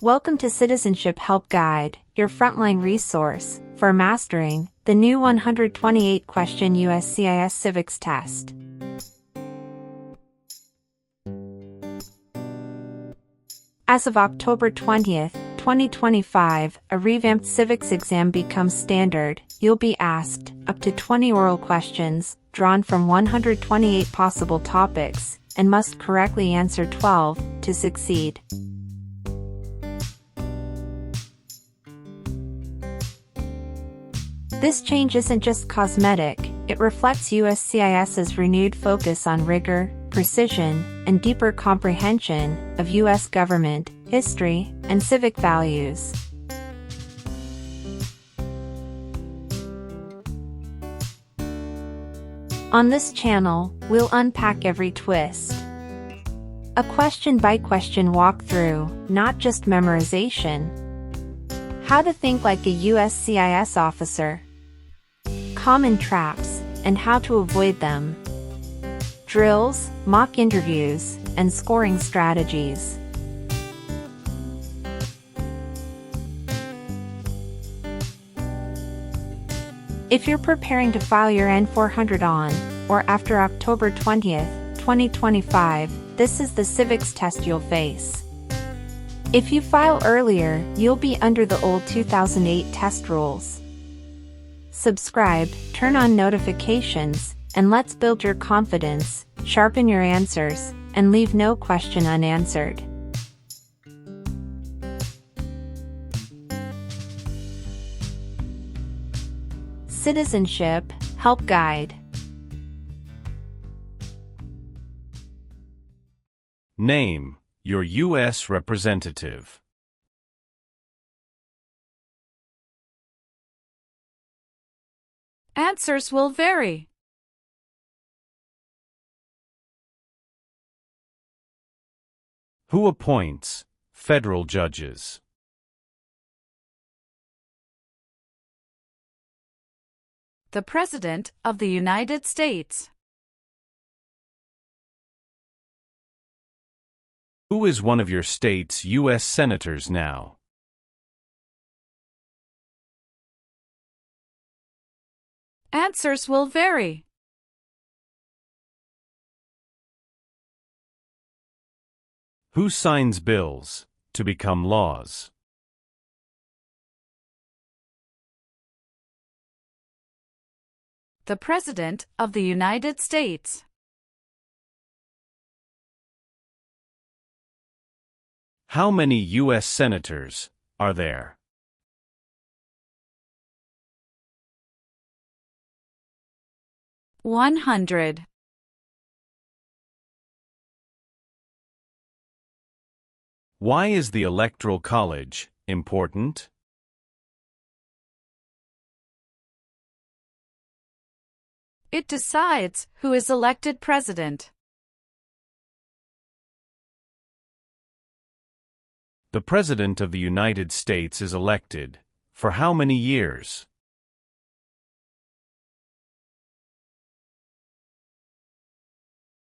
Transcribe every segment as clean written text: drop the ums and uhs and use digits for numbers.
Welcome to Citizenship Help Guide, your frontline resource for mastering the new 128-question USCIS Civics test. As of October 20th, 2025, a revamped civics exam becomes standard. You'll be asked up to 20 oral questions, drawn from 128 possible topics, and must correctly answer 12 to succeed. This change isn't just cosmetic, it reflects USCIS's renewed focus on rigor, precision, and deeper comprehension of U.S. government, history, and civic values. On this channel, we'll unpack every twist. A question-by-question walkthrough, not just memorization. How to think like a USCIS officer. Common traps, and how to avoid them. Drills, mock interviews, and scoring strategies. If you're preparing to file your N-400 on, or after October 20th, 2025, this is the civics test you'll face. If you file earlier, you'll be under the old 2008 test rules. Subscribe, turn on notifications, and let's build your confidence, sharpen your answers, and leave no question unanswered. Citizenship Help Guide. Name your U.S. representative. Answers will vary. Who appoints federal judges? The President of the United States. Who is one of your state's U.S. senators now? Answers will vary. Who signs bills to become laws? The President of the United States. How many U.S. senators are there? 100. Why is the Electoral College important? It decides who is elected president. The President of the United States is elected for how many years?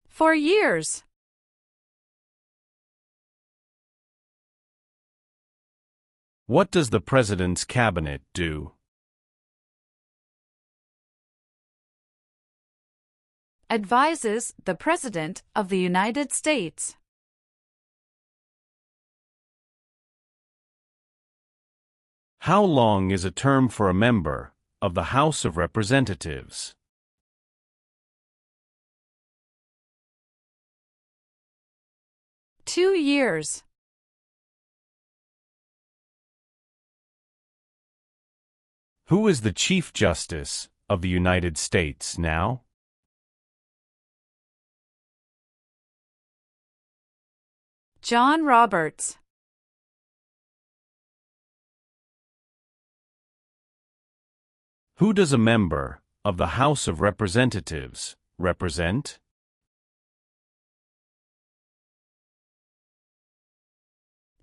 For years. What does the President's cabinet do? Advises the President of the United States. How long is a term for a member of the House of Representatives? 2 years. Who is the Chief Justice of the United States now? John Roberts. Who does a member of the House of Representatives represent?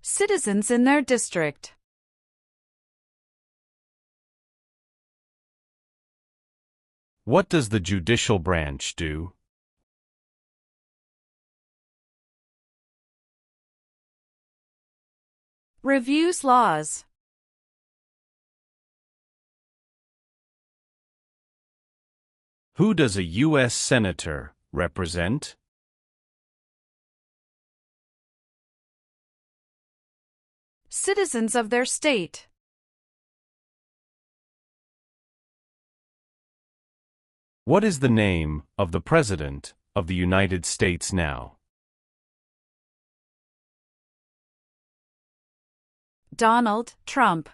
Citizens in their district. What does the judicial branch do? Reviews laws. Who does a U.S. Senator represent? Citizens of their state. What is the name of the President of the United States now? Donald Trump.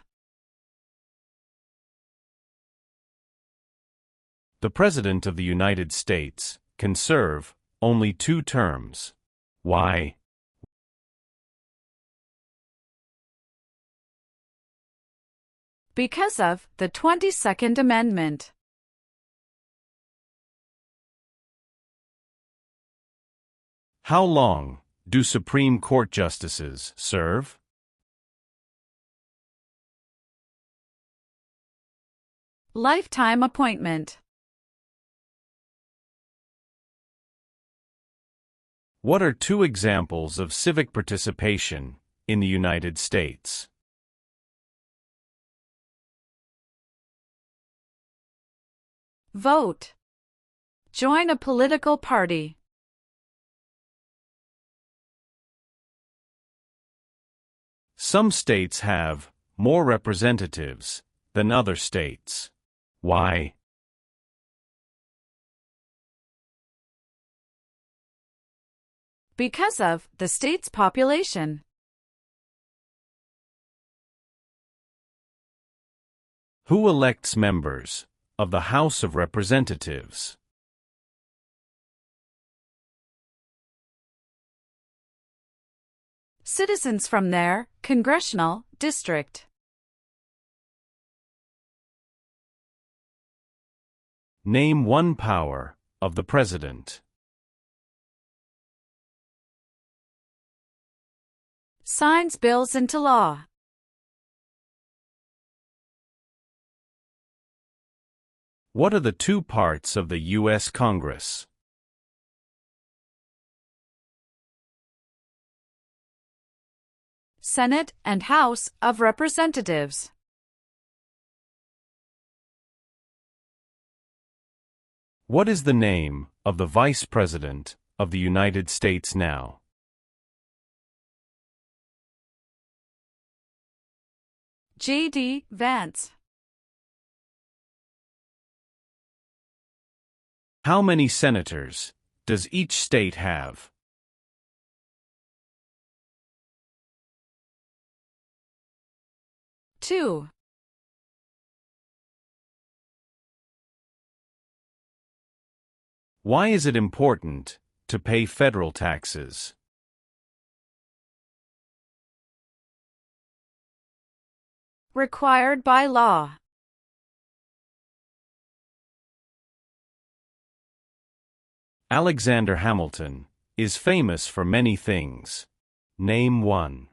The President of the United States can serve only 2 terms. Why? Because of the 22nd Amendment. How long do Supreme Court justices serve? Lifetime appointment. What are 2 examples of civic participation in the United States? Vote. Join a political party. Some states have more representatives than other states. Why? Because of the state's population. Who elects members of the House of Representatives? Citizens from their congressional district. Name 1 power of the President. Signs bills into law. What are the 2 parts of the U.S. Congress? Senate and House of Representatives. What is the name of the Vice President of the United States now? J.D. Vance. How many senators does each state have? 2. Why is it important to pay federal taxes? Required by law. Alexander Hamilton is famous for many things. Name 1.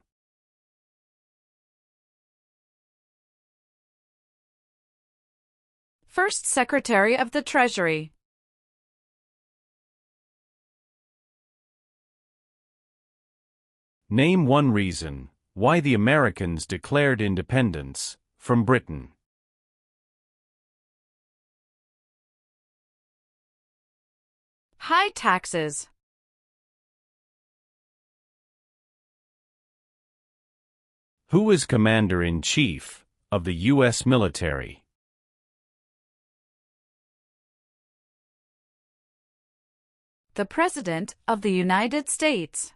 First Secretary of the Treasury. Name 1 reason why the Americans declared independence from Britain. High taxes. Who is Commander-in-Chief of the U.S. military? The President of the United States.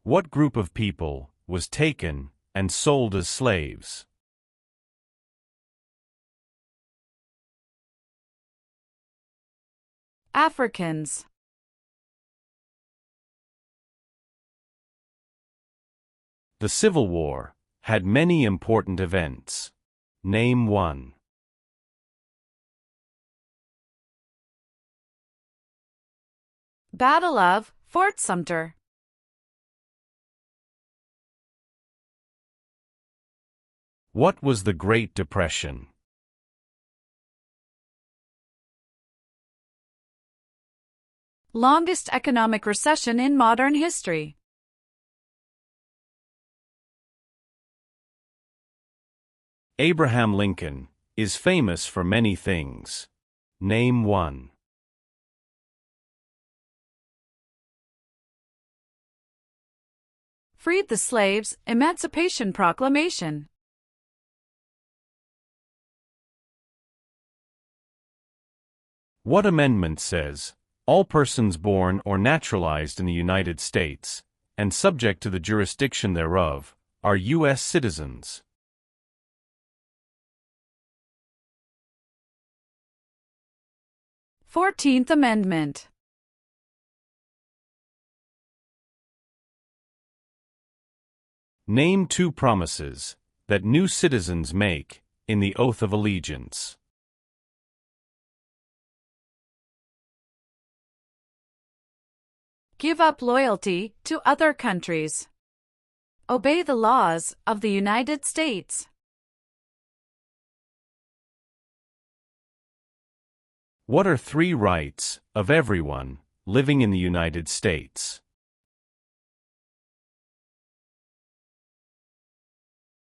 What group of people was taken and sold as slaves? Africans. The Civil War had many important events. Name 1. Battle of Fort Sumter. What was the Great Depression? Longest economic recession in modern history. Abraham Lincoln is famous for many things. Name one. Freed the slaves, Emancipation Proclamation. What amendment says, all persons born or naturalized in the United States, and subject to the jurisdiction thereof, are U.S. citizens? 14th Amendment. Name two promises that new citizens make in the oath of allegiance. Give up loyalty to other countries. Obey the laws of the United States. What are three rights of everyone living in the United States?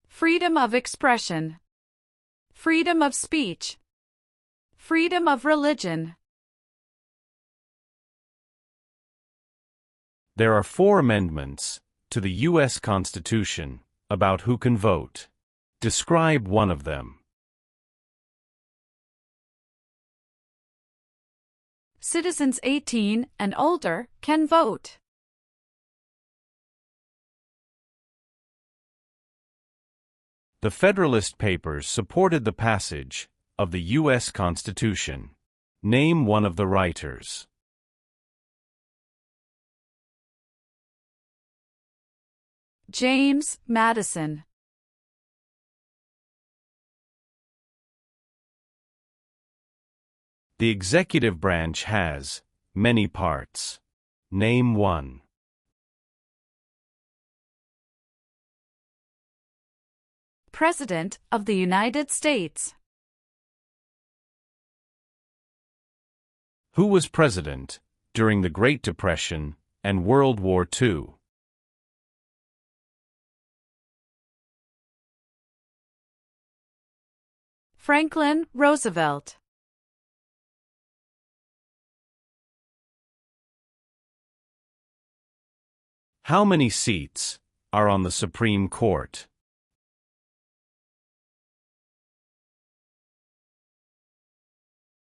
Freedom of expression. Freedom of speech. Freedom of religion. There are 4 amendments to the U.S. Constitution about who can vote. Describe one of them. Citizens 18 and older can vote. The Federalist Papers supported the passage of the U.S. Constitution. Name one of the writers. James Madison. The executive branch has many parts. Name one. President of the United States. Who was president during the Great Depression and World War II? Franklin Roosevelt. How many seats are on the Supreme Court?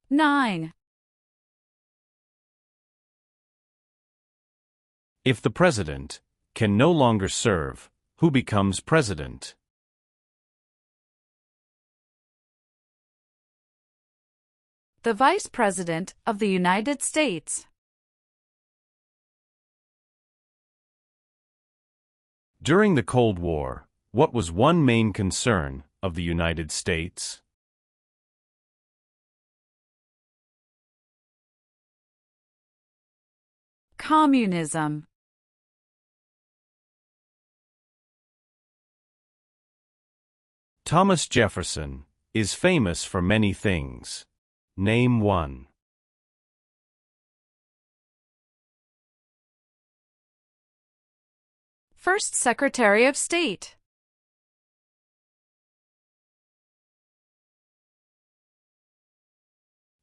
Nine. If the president can no longer serve, who becomes president? The Vice President of the United States. During the Cold War, what was one main concern of the United States? Communism. Thomas Jefferson is famous for many things. Name one. First Secretary of State.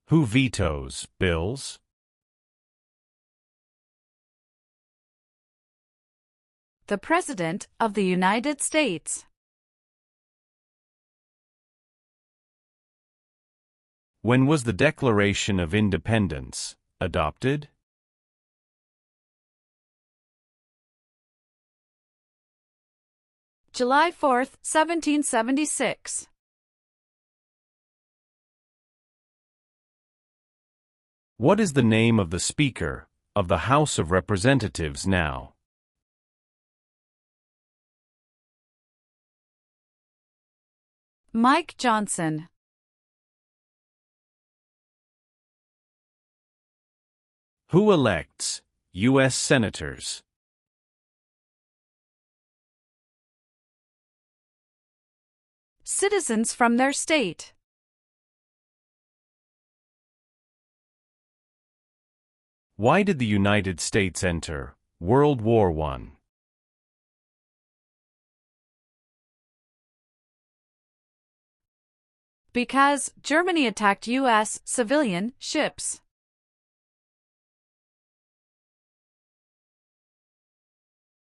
Who vetoes bills? The President of the United States. When was the Declaration of Independence adopted? July 4, 1776. What is the name of the Speaker of the House of Representatives now? Mike Johnson. Who elects U.S. senators? Citizens from their state. Why did the United States enter World War I? Because Germany attacked U.S. civilian ships.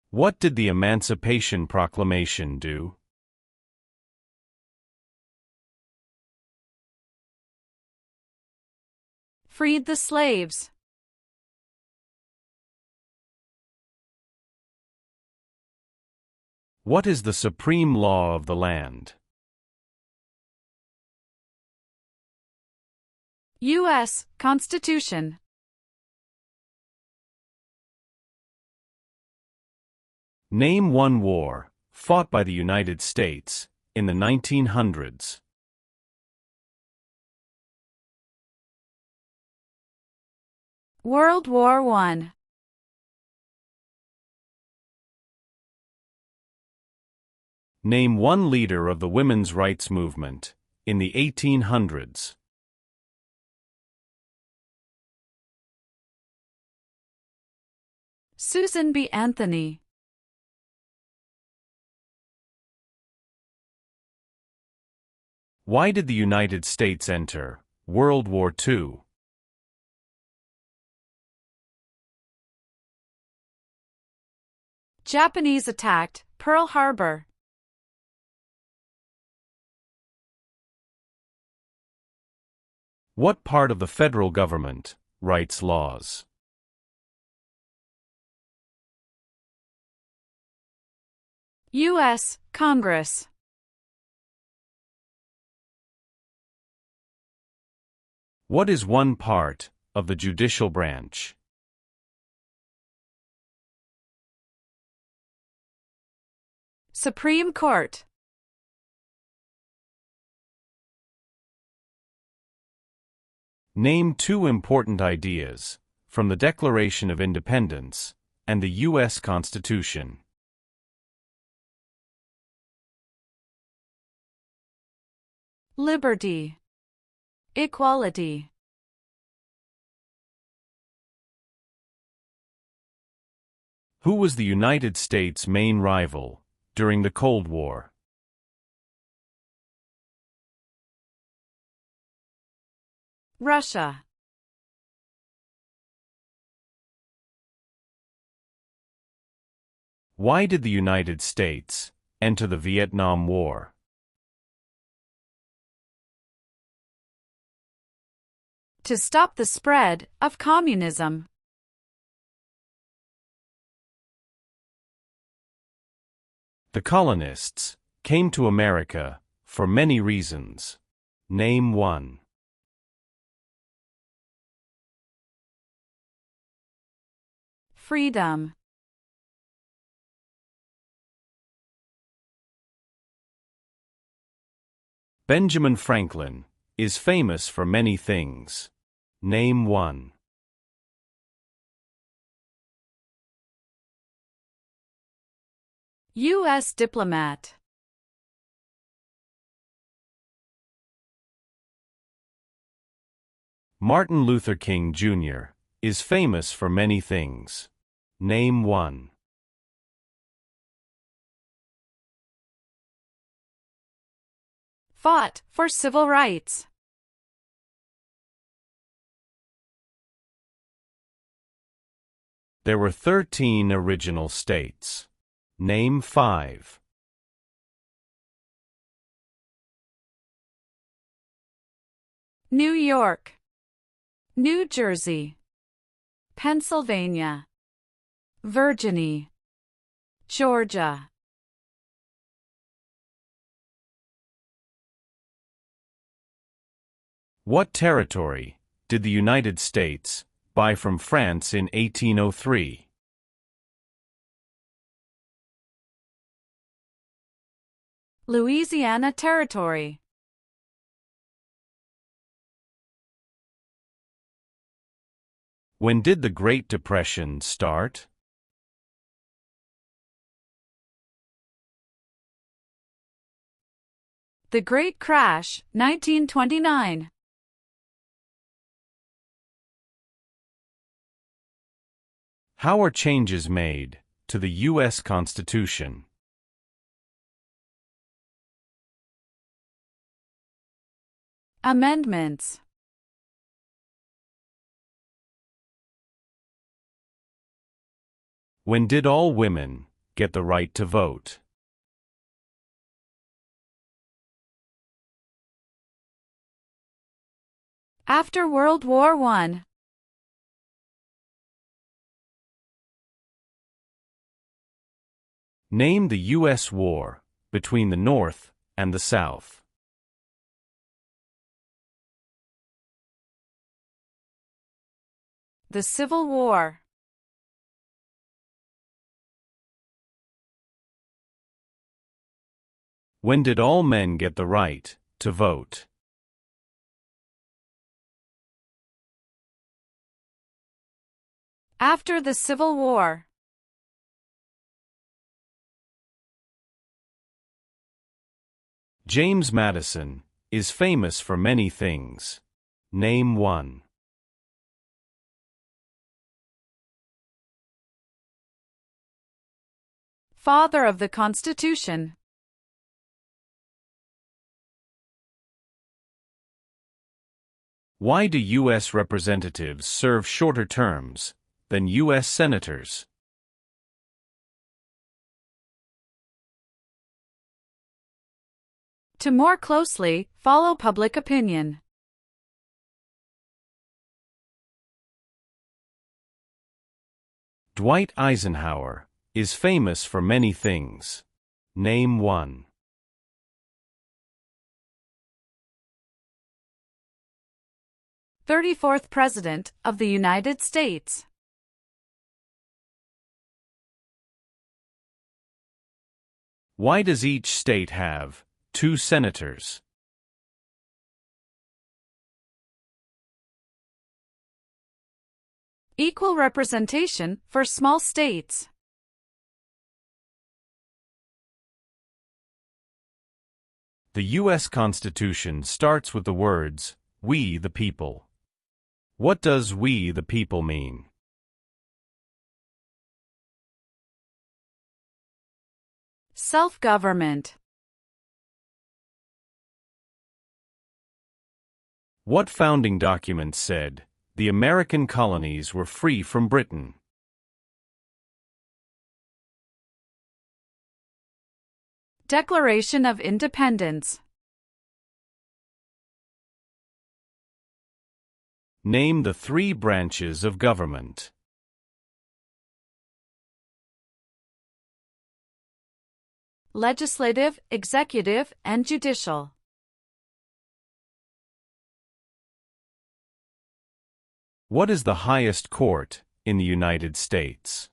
What did the Emancipation Proclamation do? Freed the slaves. What is the supreme law of the land? U.S. Constitution. Name one war fought by the United States in the 1900s. World War I. Name one leader of the women's rights movement in the 1800s. Susan B. Anthony. Why did the United States enter World War II? Japanese attacked Pearl Harbor. What part of the federal government writes laws? U.S. Congress. What is one part of the judicial branch? Supreme Court. Name two important ideas from the Declaration of Independence and the U.S. Constitution. Liberty. Equality. Who was the United States' main rival during the Cold War? Russia. Why did the United States enter the Vietnam War? To stop the spread of communism. The colonists came to America for many reasons. Name one. Freedom. Benjamin Franklin is famous for many things. Name one. U.S. diplomat. Martin Luther King Jr. is famous for many things. Name one. Fought for civil rights. There were 13 original states. Name 5. New York. New Jersey. Pennsylvania. Virginia. Georgia. What territory did the United States buy from France in 1803? Louisiana Territory. When did the Great Depression start? The Great Crash, 1929. How are changes made to the U.S. Constitution? Amendments. When did all women get the right to vote? After World War I. Name the U.S. war between the North and the South. The Civil War. When did all men get the right to vote? After the Civil War. James Madison is famous for many things. Name one. Father of the Constitution. Why do U.S. representatives serve shorter terms than U.S. senators? To more closely follow public opinion. Dwight Eisenhower is famous for many things. Name one. 34th President of the United States. Why does each state have 2 senators? Equal representation for small states. The U.S. Constitution starts with the words, "We the people." What does "we the people" mean? Self-government. What founding document said the American colonies were free from Britain? Declaration of Independence. Name the 3 branches of government. Legislative, executive, and judicial. What is the highest court in the United States?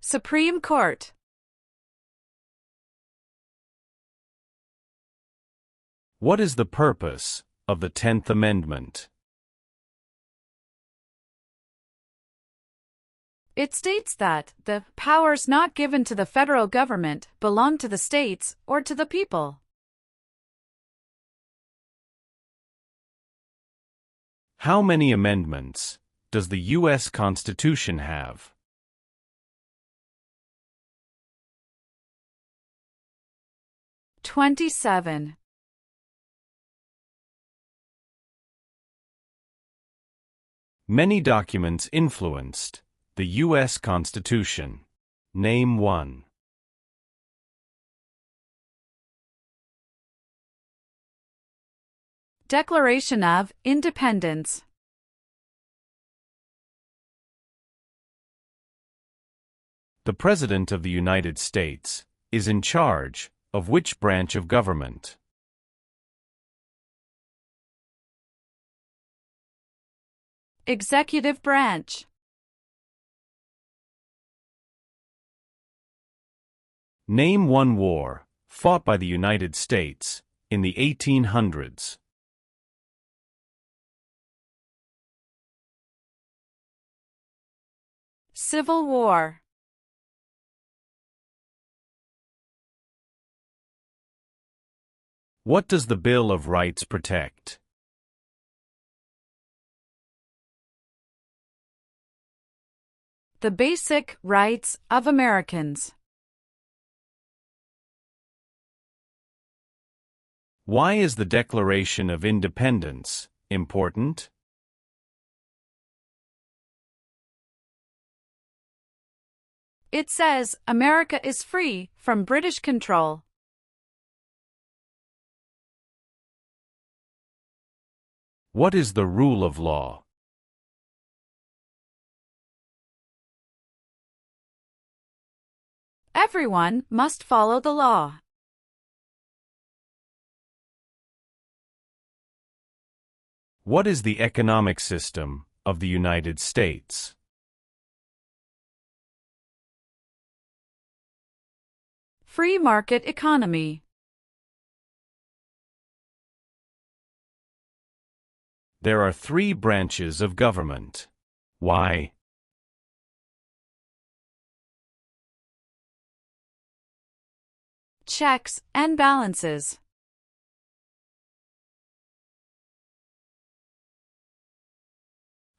Supreme Court. What is the purpose of the 10th Amendment? It states that the powers not given to the federal government belong to the states or to the people. How many amendments does the U.S. Constitution have? "27. Many documents influenced the U.S. Constitution. Name one. Declaration of Independence. The President of the United States is in charge of which branch of government? Executive branch. Name one war fought by the United States in the 1800s. Civil War. What does the Bill of Rights protect? The basic rights of Americans. Why is the Declaration of Independence important? It says America is free from British control. What is the rule of law? Everyone must follow the law. What is the economic system of the United States? Free market economy. There are 3 branches of government. Why? Checks and balances.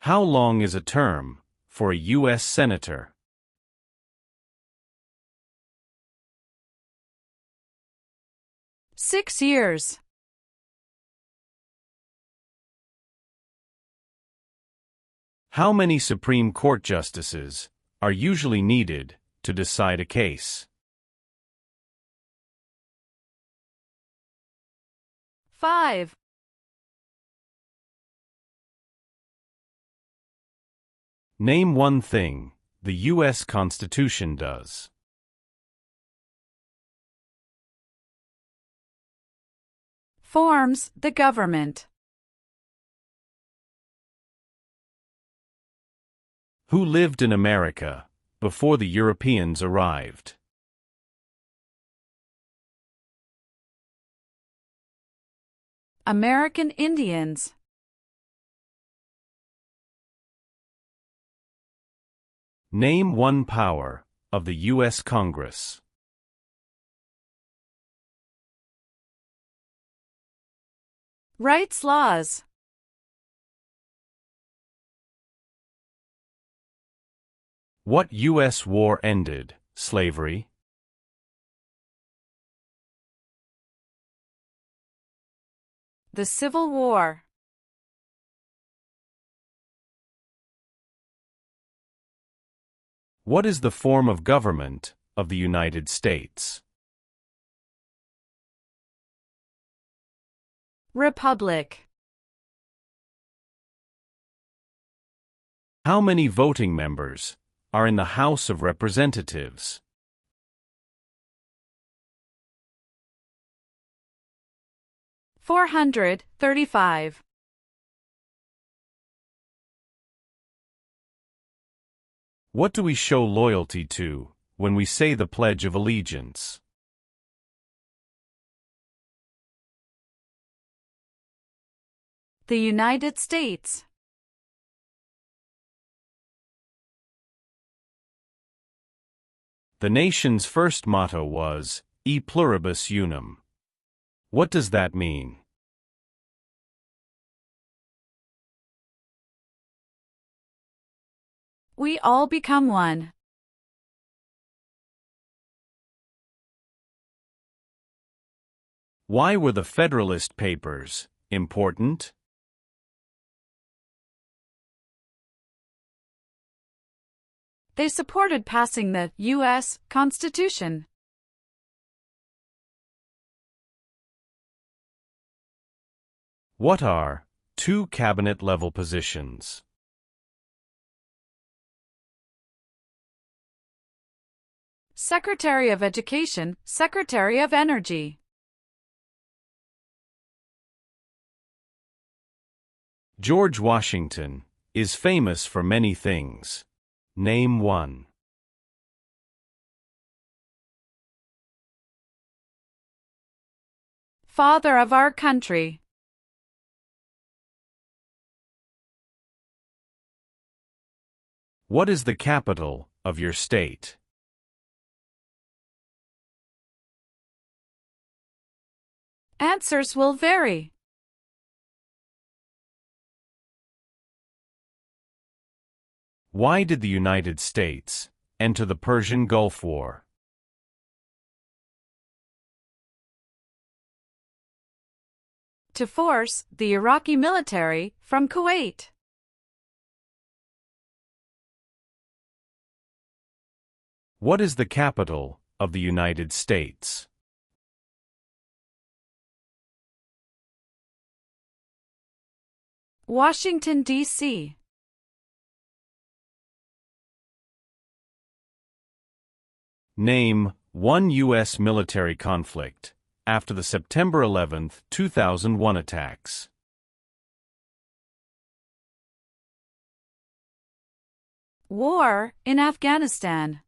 How long is a term for a U.S. Senator? Six years. How many Supreme Court justices are usually needed to decide a case? 5. Name one thing the U.S. Constitution does. Forms the government. Who lived in America before the Europeans arrived? American Indians. Name one power of the U.S. Congress. Rights laws. What U.S. war ended slavery? The Civil War. What is the form of government of the United States? Republic. How many voting members are in the House of Representatives? 435. What do we show loyalty to when we say the Pledge of Allegiance? The United States. The nation's first motto was, E pluribus unum. What does that mean? We all become one. Why were the Federalist Papers important? They supported passing the U.S. Constitution. What are 2 cabinet-level positions? Secretary of Education, Secretary of Energy. George Washington is famous for many things. Name one. Father of our country. What is the capital of your state? Answers will vary. Why did the United States enter the Persian Gulf War? To force the Iraqi military from Kuwait. What is the capital of the United States? Washington, D.C. Name one U.S. military conflict after the September 11, 2001 attacks. War in Afghanistan.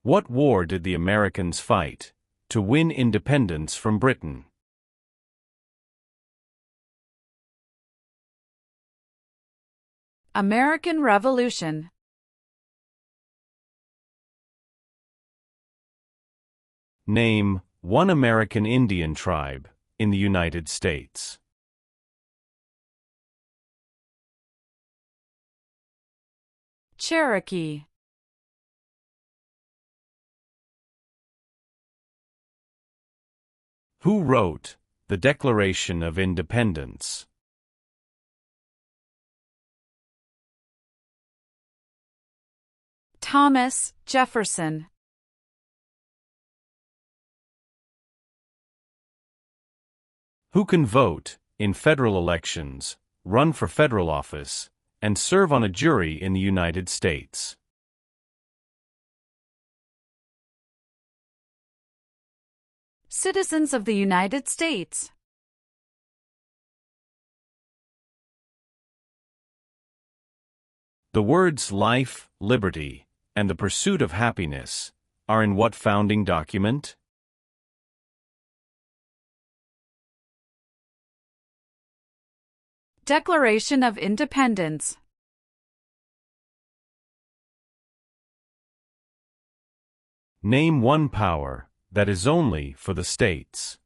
What war did the Americans fight to win independence from Britain? American Revolution. Name one American Indian tribe in the United States. Cherokee. Who wrote the Declaration of Independence? Thomas Jefferson. Who can vote in federal elections, run for federal office, and serve on a jury in the United States? Citizens of the United States. The words life, liberty, and the pursuit of happiness are in what founding document? Declaration of Independence. Name one power that is only for the states.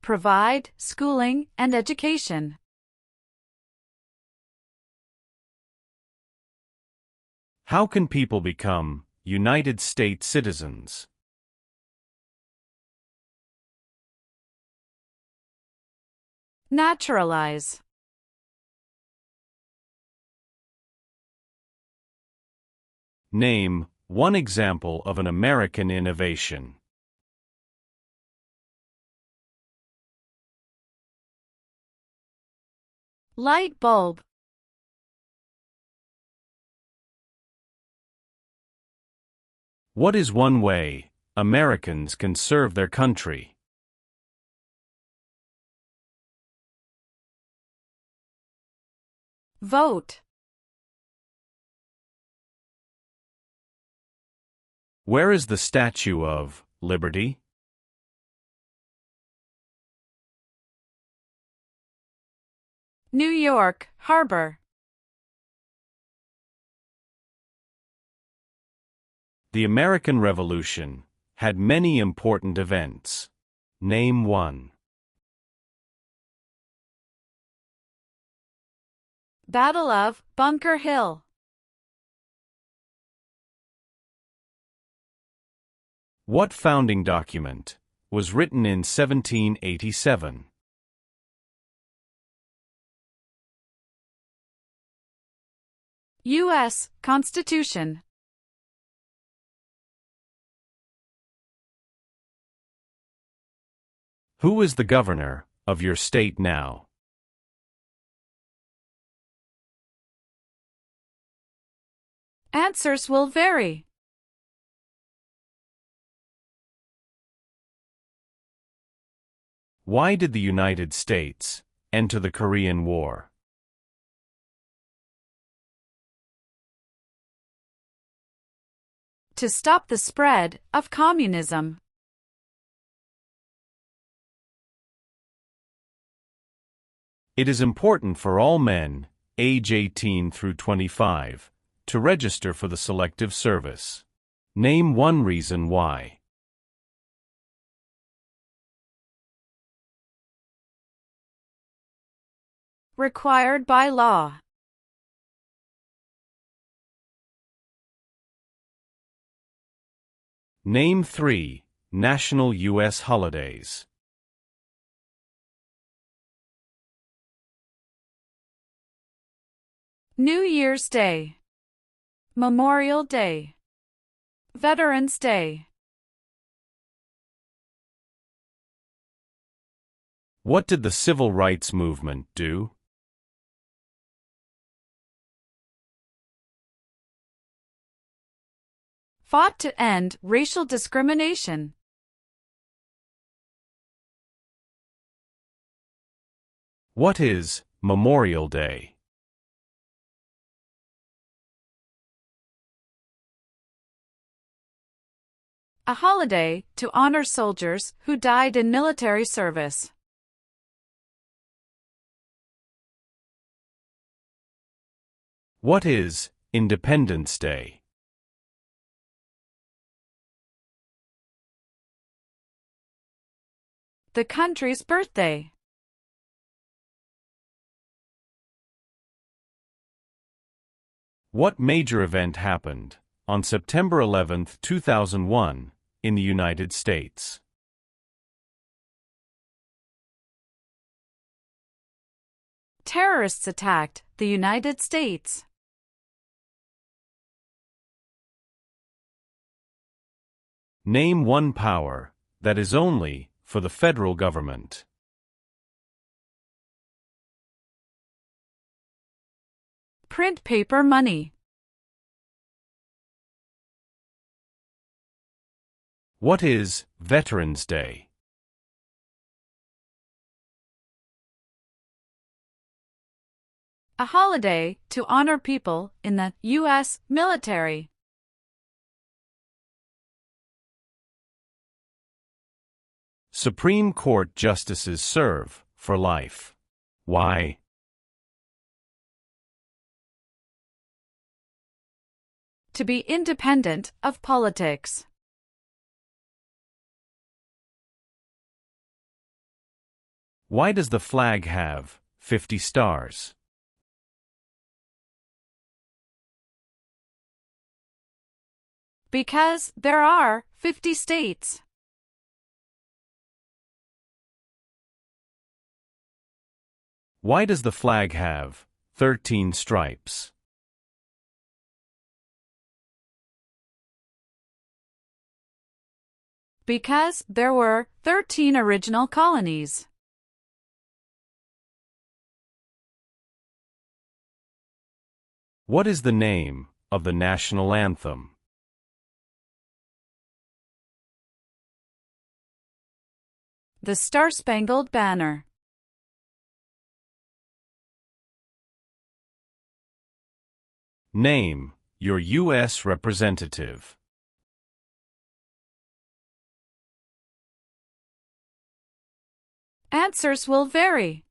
Provide schooling and education. How can people become United States citizens? Naturalize. Name one example of an American innovation. Light bulb. What is one way Americans can serve their country? Vote. Where is the Statue of Liberty? New York Harbor. The American Revolution had many important events. Name one. Battle of Bunker Hill. What founding document was written in 1787? U.S. Constitution. Who is the governor of your state now? Answers will vary. Why did the United States enter the Korean War? To stop the spread of communism. It is important for all men, age 18 through 25, to register for the Selective Service. Name one reason why. required by law. Name 3 national U.S. holidays. New Year's Day, Memorial Day, Veterans Day. What did the Civil Rights Movement do? Fought to end racial discrimination. What is Memorial Day? A holiday to honor soldiers who died in military service. What is Independence Day? The country's birthday. What major event happened on September 11, 2001, in the United States? Terrorists attacked the United States. Name one power that is only for the federal government. Print paper money. What is Veterans Day? A holiday to honor people in the U.S. military. Supreme Court justices serve for life. Why? To be independent of politics. Why does the flag have 50 stars? Because there are 50 states. Why does the flag have 13 stripes? Because there were 13 original colonies. What is the name of the national anthem? The Star-Spangled Banner. Name your U.S. representative. Answers will vary.